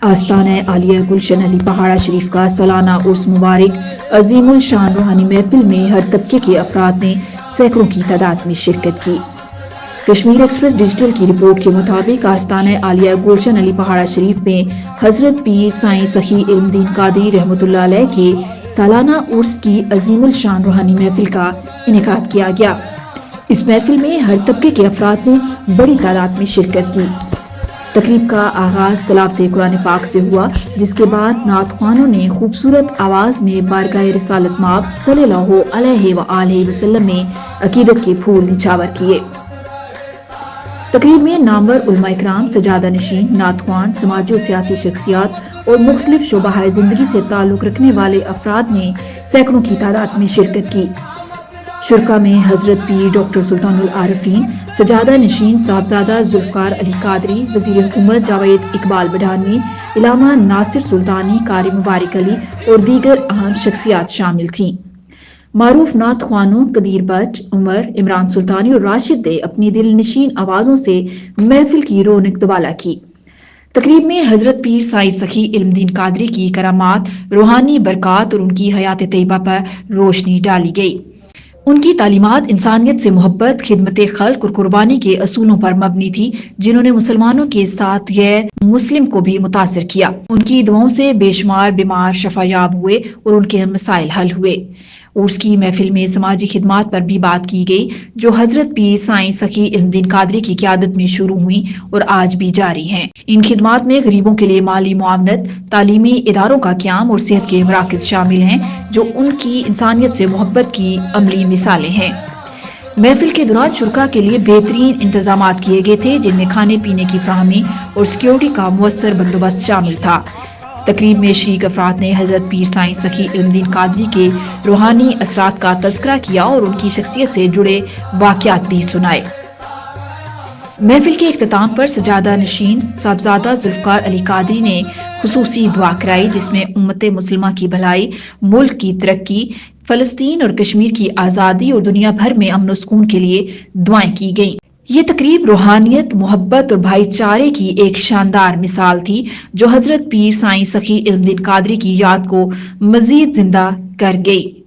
आस्ताना आलिया गुलशन अली पहाड़ा शरीफ का सालाना उर्स मुबारक अजीम उल शान रूहानी महफिल में हर तबके के अफराद ने सैकड़ों की तादाद में शिरकत की। कश्मीर एक्सप्रेस डिजिटल की रिपोर्ट के मुताबिक आस्ताना आलिया गुलशन अली पहाड़ा शरीफ में हजरत पीर साईं सखी इल्मुद्दीन कादरी रहमतुल्लाह अलैह के सालाना उर्स की अजीम उल शान रूहानी महफिल का इनेकाद किया गया। इस महफिल में हर तबके के अफराद ने बड़ी तादाद में शिरकत की। तकरीब का आगाज तिलावत कुरान पाक से हुआ, जिसके बाद नात ख्वानों ने खूबसूरत आवाज में बारगाह रिसालत माब सल्लल्लाहु अलैहि वसल्लम में अकीदत के फूल निछावर किए। तकरीब में नामवर उलमा इकराम, सजादा नशीन, नात ख्वान, समाजी और सियासी शख्सियात और मुख्तलिफ शोबाह जिंदगी से ताल्लुक रखने वाले अफराद ने सैकड़ों की तादाद में शिरकत की। शुरका में हजरत पीर डॉक्टर सुल्तानुल आरफीन, सजादा नशीन साहबजादा जुल्फकार अली कादरी, वजीर हुकूमत जावेद इकबाल बडानी, इलामा नासिर सुल्तानी, कारी मुबारक अली और दीगर अहम शख्सियात शामिल थीं। मारूफ नात ख्वानों कदीर बट, उमर, इमरान सुल्तानी और राशिद ने अपनी दिल नशीन आवाजों से महफिल की रौनक दुबाला की। तकरीब में हजरत पीर साईं सखी इल्मुद्दीन कादरी की करामात, रूहानी बरक़ात और उनकी हयात तैयबा पर रोशनी डाली गई। उनकी तालीमात इंसानियत से मोहब्बत, खिदमत खल्क और कुर्बानी के असूलों पर मबनी थी, जिन्होंने मुसलमानों के साथ गैर मुस्लिम को भी मुतासिर किया। उनकी दुआओं से बेशुमार बीमार शफायाब हुए और उनके मसाइल हल हुए। उर्स की महफिल में समाजी खिदमात पर भी बात की गई, जो हजरत पीर साईं सखी इल्मुद्दीन कादरी की क़यादत में शुरू हुई और आज भी जारी हैं। इन खिदमात में गरीबों के लिए माली मुआवनत, तालीमी इदारों का क़याम और सेहत के मराकज़ शामिल हैं, जो उनकी इंसानियत से मोहब्बत की अमली मिसालें हैं। महफिल के दौरान शुरका के लिए बेहतरीन इंतजामात किए गए थे, जिनमें खाने पीने की फ्राहमी और सिक्योरिटी का मुअस्सर बंदोबस्त शामिल था। तकरीब में शरीक अफराद ने हजरत पीर साईं सखी इल्मुद्दीन कादरी के रूहानी असरात का तज़किरा किया और उनकी शख्सियत से जुड़े वाक़यात भी सुनाए। महफिल के इख्तिताम पर सजादा नशीन साहबजादा जुल्फकार अली कादरी ने खुसूसी दुआ कराई, जिसमें उम्मत मुस्लिमा की भलाई, मुल्क की तरक्की, फलस्तीन और कश्मीर की आज़ादी और दुनिया भर में अमन और सुकून के लिए दुआएं की गईं। ये तकरीब रूहानियत, मोहब्बत और भाईचारे की एक शानदार मिसाल थी, जो हजरत पीर साईं सखी इल्मुद्दीन कादरी की याद को मजीद जिंदा कर गई।